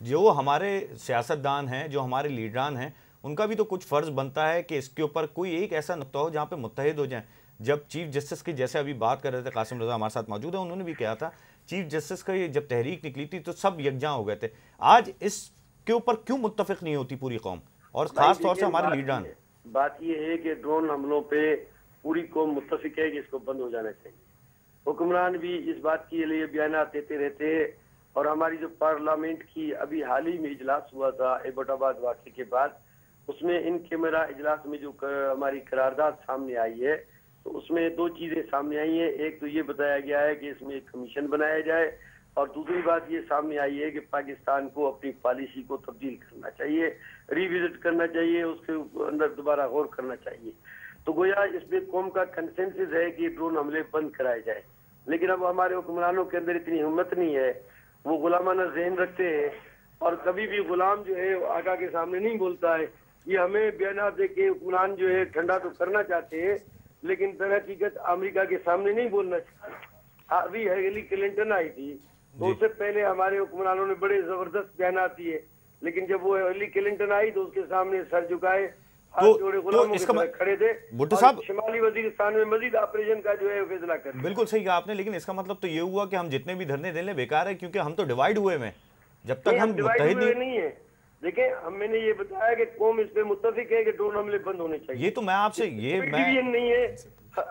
جو ہمارے سیاستدان ہیں، جو ہمارے لیڈران ہیں، ان کا بھی تو کچھ فرض بنتا ہے کہ اس کے اوپر کوئی ایک ایسا نقطہ ہو جہاں پہ متحد ہو جائیں. جب چیف جسٹس کی جیسے ابھی بات کر رہے تھے قاسم رضا ہمارے ساتھ موجود ہیں، انہوں نے بھی کہا تھا چیف جسٹس کا یہ جب تحریک نکلی تھی تو سب یکجاں ہو گئے تھے. آج اس کے اوپر کیوں متفق نہیں ہوتی پوری قوم اور خاص طور سے ہمارے لیڈران؟ بات یہ ہے کہ ڈرون حملوں پہ پوری قوم متفق ہے کہ اس کو بند ہو جانا چاہیے. حکمران بھی اس بات کے لیے بیانات دیتے رہتے ہیں، اور ہماری جو پارلیمنٹ کی ابھی حال ہی میں اجلاس ہوا تھا ایبٹ آباد واقعے کے بعد، اس میں ان کیمرہ اجلاس میں جو ہماری قرارداد سامنے آئی ہے تو اس میں دو چیزیں سامنے آئی ہیں. ایک تو یہ بتایا گیا ہے کہ اس میں ایک کمیشن بنایا جائے، اور دوسری بات یہ سامنے آئی ہے کہ پاکستان کو اپنی پالیسی کو تبدیل کرنا چاہیے، ری وزٹ کرنا چاہیے، اس کے اندر دوبارہ غور کرنا چاہیے. تو گویا اس پہ قوم کا کنسنسس ہے کہ ڈرون حملے بند کرائے جائے. لیکن اب ہمارے حکمرانوں کے اندر اتنی ہمت نہیں ہے، وہ غلامانہ ذہن رکھتے ہیں، اور کبھی بھی غلام جو ہے آقا کے سامنے نہیں بولتا ہے. یہ ہمیں بیانات دے کے حکمران جو ہے ٹھنڈا تو کرنا چاہتے ہیں، لیکن در حقیقت امریکہ کے سامنے نہیں بولنا چاہتے. ابھی ہیلی کلنٹن آئی تھی تو اس سے پہلے ہمارے حکمرانوں نے بڑے زبردست بیانات دیے، لیکن جب وہ ہیلی کلنٹن آئی تو اس کے سامنے سر جھکائے، غلاموں کی طرح کھڑے تھے. بھٹو صاحب، شمالی وزیرستان میں مزید آپریشن کا جو ہے فیصلہ کر بالکل صحیح کہا آپ نے، لیکن اس کا مطلب تو یہ ہوا کہ ہم جتنے بھی دھرنے دے لیں بیکار ہے، کیونکہ ہم تو ڈیوائیڈ ہوئے ہیں. جب تک ہم متحد نہیں ہے. دیکھیں میں نے یہ بتایا کہ قوم اس پہ متفق ہے کہ ڈرون حملے بند ہونے چاہیے. یہ تو میں آپ سے ڈویژن نہیں ہے.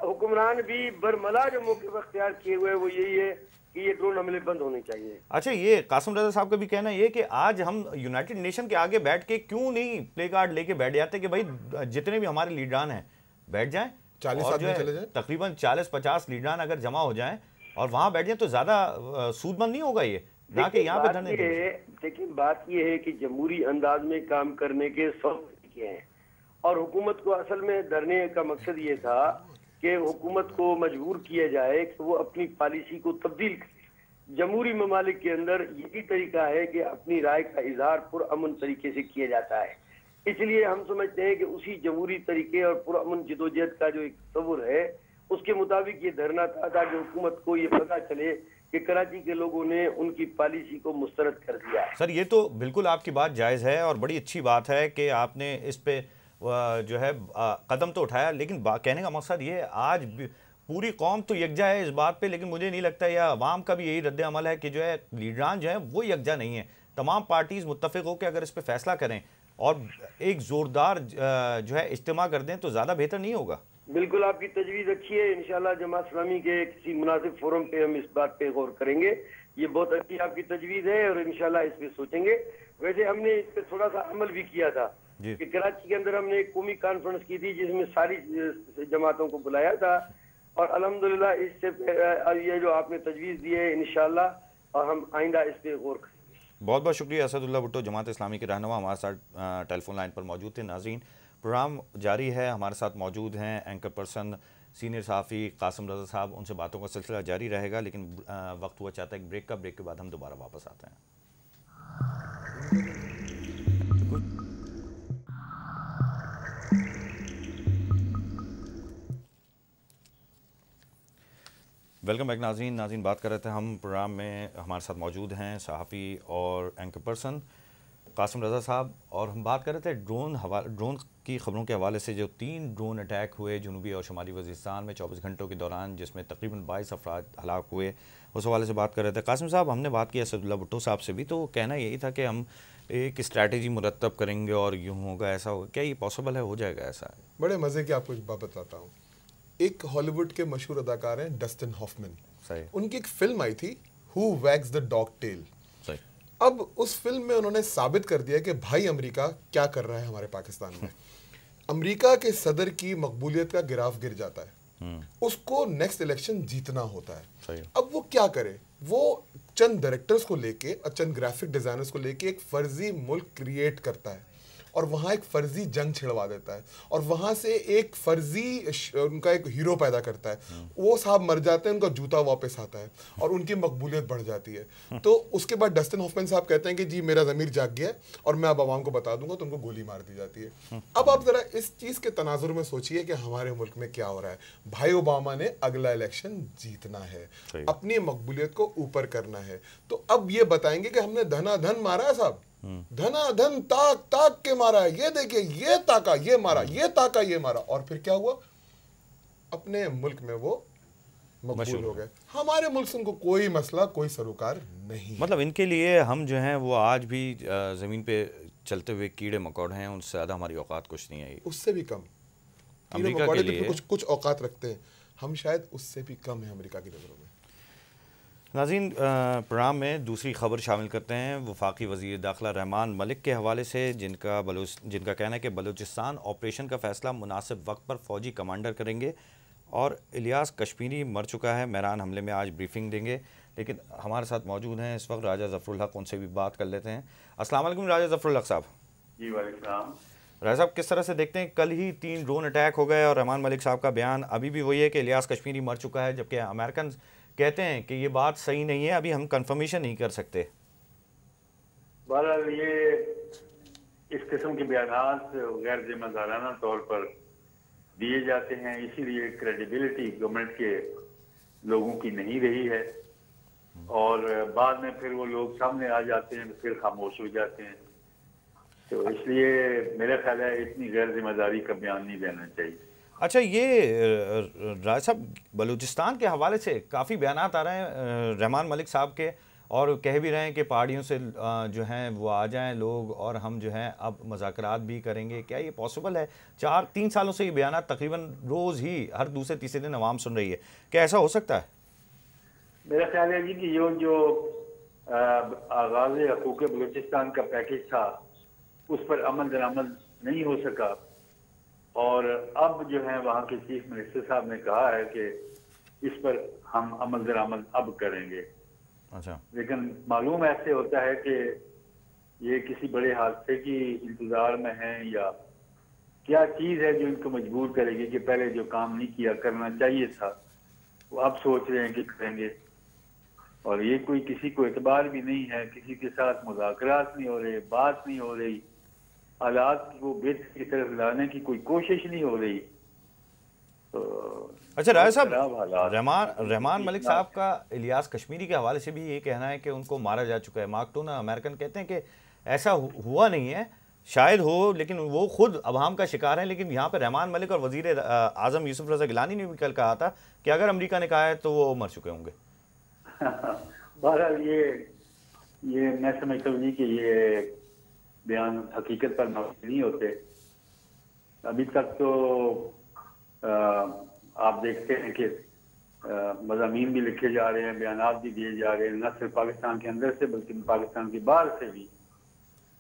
حکمران بھی برملا جو موقف اختیار کیے ہوئے وہ یہی ہے کہ یہ ڈرون حملے بند ہونے چاہیے. اچھا، یہ قاسم رضا صاحب کا بھی کہنا یہ کہ آج ہم یونائٹڈ نیشن کے آگے بیٹھ کے کیوں نہیں پلے کارڈ لے کے بیٹھ جاتے کہ بھائی جتنے بھی ہمارے لیڈران ہیں بیٹھ جائیں، اور جو ہے تقریباً 40-50 لیڈران اگر جمع ہو جائیں اور وہاں بیٹھ جائیں تو زیادہ سود مند نہیں ہوگا یہ، نہ کہ یہاں پہ دھرنے دیں. لیکن بات یہ ہے کہ جمہوری انداز میں کام کرنے کے 100 طریقے ہیں، اور حکومت کو اصل میں دھرنے کا مقصد یہ تھا کہ حکومت کو مجبور کیا جائے کہ وہ اپنی پالیسی کو تبدیل کرے. جمہوری ممالک کے اندر یہی طریقہ ہے کہ اپنی رائے کا اظہار پرامن طریقے سے کیا جاتا ہے. اس لیے ہم سمجھتے ہیں کہ اسی جمہوری طریقے اور پرامن جدوجہد کا جو ایک تصور ہے اس کے مطابق یہ دھرنا تھا، تاکہ حکومت کو یہ پتہ چلے کہ کراچی کے لوگوں نے ان کی پالیسی کو مسترد کر دیا. سر یہ تو بالکل آپ کی بات جائز ہے اور بڑی اچھی بات ہے کہ آپ نے اس پہ جو ہے قدم تو اٹھایا، لیکن کہنے کا مقصد یہ ہے آج پوری قوم تو یکجا ہے اس بات پہ، لیکن مجھے نہیں لگتا یہ عوام کا بھی یہی رد عمل ہے کہ جو ہے لیڈران جو ہیں وہ یکجا نہیں ہیں. تمام پارٹیز متفق ہو کے اگر اس پہ فیصلہ کریں اور ایک زوردار جو ہے اجتماع کر دیں تو زیادہ بہتر نہیں ہوگا؟ بالکل آپ کی تجویز اچھی ہے. انشاءاللہ جماعت اسلامی کے کسی مناسب فورم پہ ہم اس بات پہ غور کریں گے. یہ بہت اچھی آپ کی تجویز ہے اور انشاءاللہ اس پہ سوچیں گے. ویسے ہم نے اس پہ تھوڑا سا عمل بھی کیا تھا کہ کراچی کے اندر ہم نے ایک قومی کانفرنس کی تھی جس میں ساری جماعتوں کو بلایا تھا، اور الحمدللہ اس سے یہ جو آپ نے تجویز دی ہے انشاءاللہ اور ہم آئندہ اس پہ غور کریں گے. بہت بہت شکریہ. اسد اللہ بھٹو جماعت اسلامی کے رہنما ہمارے ساتھ ٹیلی فون لائن پر موجود تھے. ناظرین، پروگرام جاری ہے، ہمارے ساتھ موجود ہیں اینکر پرسن سینئر صحافی قاسم رضا صاحب. ان سے باتوں کا سلسلہ جاری رہے گا، لیکن وقت ہوا چاہتا ہے ایک بریک کا. بریک کے بعد ہم دوبارہ واپس آتے ہیں. ویلکم بیک ناظرین. بات کر رہے تھے ہم پروگرام میں، ہمارے ساتھ موجود ہیں صحافی اور اینکر پرسن قاسم رضا صاحب، اور ہم بات کر رہے تھے ڈرون کی خبروں کے حوالے سے. جو 3 ڈرون اٹیک ہوئے جنوبی اور شمالی وزیرستان میں 24 گھنٹوں کے دوران، جس میں تقریباً 22 افراد ہلاک ہوئے، اس حوالے سے بات کر رہے تھے. قاسم صاحب، ہم نے بات کی اسد اللہ بھٹو صاحب سے بھی، تو کہنا یہی تھا کہ ہم ایک اسٹریٹجی مرتب کریں گے اور یوں ہوگا ایسا ہوگا. کیا یہ پاسبل ہے، ہو جائے گا ایسا؟ بڑے مزے کی آپ کو ایک بات بتاتا ہوں. ایک ہالی ووڈ کے مشہور اداکار ہیں ڈسٹن ہافمن، ان کی ایک فلم آئی تھی ہو ویگز دا ڈاگ ٹیل. اب اس فلم میں انہوں نے ثابت کر دیا کہ بھائی امریکہ کیا کر رہا ہے ہمارے پاکستان میں. امریکہ کے صدر کی مقبولیت کا گراف گر جاتا ہے، اس کو نیکسٹ الیکشن جیتنا ہوتا ہے. اب وہ کیا کرے؟ وہ چند ڈائریکٹرز کو لے کے اور چند گرافک ڈیزائنرز کو لے کے ایک فرضی ملک کریٹ کرتا ہے، اور وہاں ایک فرضی جنگ چھڑوا دیتا ہے اور وہاں سے ایک فرضی ان کا ایک ہیرو پیدا کرتا ہے. وہ صاحب مر جاتے ہیں, ان کا جوتا واپس آتا ہے اور ان کی مقبولیت بڑھ جاتی ہے. تو اس کے بعد ڈسٹن ہافمن صاحب کہتے ہیں کہ جی میرا ضمیر جاگ گیا ہے اور میں اب عوام کو بتا دوں گا, تو ان کو گولی مار دی جاتی ہے. اب آپ ذرا اس چیز کے تناظر میں سوچئے کہ ہمارے ملک میں کیا ہو رہا ہے. بھائی اوباما نے اگلا الیکشن جیتنا ہے, اپنی مقبولیت کو اوپر کرنا ہے, تو اب یہ بتائیں گے کہ ہم نے دھنا دھن مارا ہے صاحب, دھنا دھن تاک تاک کے مارا ہے, یہ دیکھیں یہ تاکا یہ مارا, یہ تاکا یہ مارا, اور پھر کیا ہوا, اپنے ملک میں وہ مقبول ہو گئے. ہمارے ملک سے ان کو کوئی مسئلہ, کوئی سروکار نہیں. مطلب ان کے لیے ہم جو ہیں وہ آج بھی زمین پہ چلتے ہوئے کیڑے مکوڑے ہیں, ان سے زیادہ ہماری اوقات کچھ نہیں ہے, اس سے بھی کم. امریکہ کے لیے کچھ اوقات رکھتے ہیں, ہم شاید اس سے بھی کم ہیں امریکہ کی نظروں میں. ناظرین, پروگرام میں دوسری خبر شامل کرتے ہیں وفاقی وزیر داخلہ رحمان ملک کے حوالے سے, جن کا کہنا ہے کہ بلوچستان آپریشن کا فیصلہ مناسب وقت پر فوجی کمانڈر کریں گے, اور الیاس کشمیری مر چکا ہے, میران حملے میں آج بریفنگ دیں گے. لیکن ہمارے ساتھ موجود ہیں اس وقت راجہ ظفر الحق, ان سے بھی بات کر لیتے ہیں. السلام علیکم راجہ ظفر الحق صاحب. جی وعلیکم السلام. راجہ صاحب, کس طرح سے دیکھتے ہیں, کل ہی 3 ڈرون اٹیک ہو گئے اور رحمان ملک صاحب کا بیان ابھی بھی وہی ہے کہ الیاس کشمیری مر چکا ہے, جبکہ امریکن کہتے ہیں کہ یہ بات صحیح نہیں ہے, ابھی ہم کنفرمیشن نہیں کر سکتے. بہرحال یہ اس قسم کے بیانات غیر ذمہ دارانہ طور پر دیے جاتے ہیں, اسی لیے کریڈیبلٹی گورنمنٹ کے لوگوں کی نہیں رہی ہے, اور بعد میں پھر وہ لوگ سامنے آ جاتے ہیں تو پھر خاموش ہو جاتے ہیں. تو اس لیے میرا خیال ہے اتنی غیر ذمہ داری کا بیان نہیں دینا چاہیے. اچھا, یہ راج صاحب بلوچستان کے حوالے سے کافی بیانات آ رہے ہیں رحمان ملک صاحب کے, اور کہہ بھی رہے ہیں کہ پہاڑیوں سے جو ہیں وہ آ جائیں لوگ اور ہم جو ہیں اب مذاکرات بھی کریں گے. کیا یہ پاسبل ہے؟ 3 سالوں سے یہ بیانات تقریباً روز ہی ہر دوسرے تیسرے دن عوام سن رہی ہے, کیا ایسا ہو سکتا ہے؟ میرا خیال ہے جی کہ یہ جو آغاز حقوق بلوچستان کا پیکیج تھا اس پر عمل درآمد نہیں ہو سکا, اور اب جو ہے وہاں کے چیف منسٹر صاحب نے کہا ہے کہ اس پر ہم عمل درآمد اب کریں گے. اچھا, لیکن معلوم ایسے ہوتا ہے کہ یہ کسی بڑے حادثے کی انتظار میں ہیں, یا کیا چیز ہے جو ان کو مجبور کرے گی کہ پہلے جو کام نہیں کیا کرنا چاہیے تھا وہ اب سوچ رہے ہیں کہ کریں گے. اور یہ کوئی کسی کو اعتبار بھی نہیں ہے, کسی کے ساتھ مذاکرات نہیں ہو رہے, بات نہیں ہو رہی, حالات کو بہتر کی طرف لانے کی کوئی کوشش نہیں ہو رہی. اچھا راجہ صاحب, رحمان ملک صاحب کا الیاس کشمیری کے حوالے سے بھی یہ کہنا ہے کہ ان کو مارا جا چکا ہے. مارک ٹون امریکن کہتے ہیں کہ ایسا ہوا نہیں ہے, شاید ہو, لیکن وہ خود ابہام کا شکار ہیں. لیکن یہاں پہ رحمان ملک اور وزیر اعظم یوسف رضا گیلانی نے بھی کل کہا تھا کہ اگر امریکہ نے کہا ہے تو وہ مر چکے ہوں گے. بہرحال یہ میں سمجھتا ہوں کہ یہ بیان حقیقت پر مبنی نہیں ہوتے. ابھی تک تو آپ دیکھتے ہیں کہ مضامین بھی لکھے جا رہے ہیں, بیانات بھی دیے جا رہے ہیں, نہ صرف پاکستان کے اندر سے بلکہ پاکستان کے باہر سے بھی,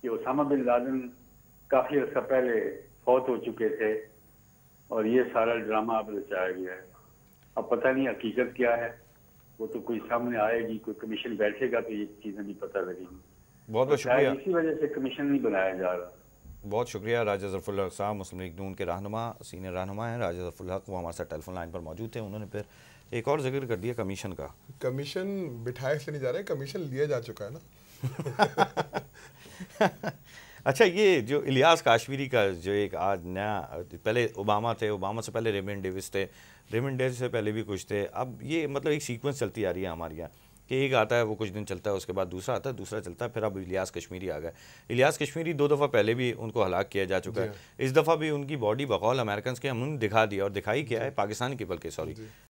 کہ اسامہ بن لادن کافی عرصہ پہلے فوت ہو چکے تھے اور یہ سارا ڈرامہ اب رچایا گیا ہے. اب پتہ نہیں حقیقت کیا ہے, وہ تو کوئی سامنے آئے گی, کوئی کمیشن بیٹھے گا تو یہ چیزیں بھی پتہ لگیں گی. بہت بہت شکریہ. اسی وجہ سے کمیشن نہیں بنایا جا رہا. بہت شکریہ راجہ ظفر الحق صاحب, مسلم لیگ نون کے رہنما, سینئر رہنما ہیں راجہ ظفر الحق. وہ ہمارے ساتھ ٹیلی فون لائن پر موجود تھے. انہوں نے پھر ایک اور ذکر کر دیا کمیشن کا. کمیشن بٹھائے سے نہیں جا رہے, کمیشن لیا جا چکا ہے نا. اچھا, یہ جو الیاس کشمیری کا جو ایک آج نیا, پہلے اوباما تھے, اوباما سے پہلے ریمنڈ ڈیوس تھے, ریمنڈ ڈیوس سے پہلے بھی کچھ تھے. اب یہ مطلب ایک سیکوینس چلتی آ رہی ہے ہمارے یہاں کہ ایک آتا ہے وہ کچھ دن چلتا ہے, اس کے بعد دوسرا آتا ہے, دوسرا چلتا ہے, پھر اب الیاس کشمیری آ گئے. الیاس کشمیری 2 دفعہ پہلے بھی ان کو ہلاک کیا جا چکا ہے. اس دفعہ بھی ان کی باڈی بقول امریکنز کے ہم نے دکھا دیا, اور دکھائی کیا ہے پاکستانی پیپل کے, سوری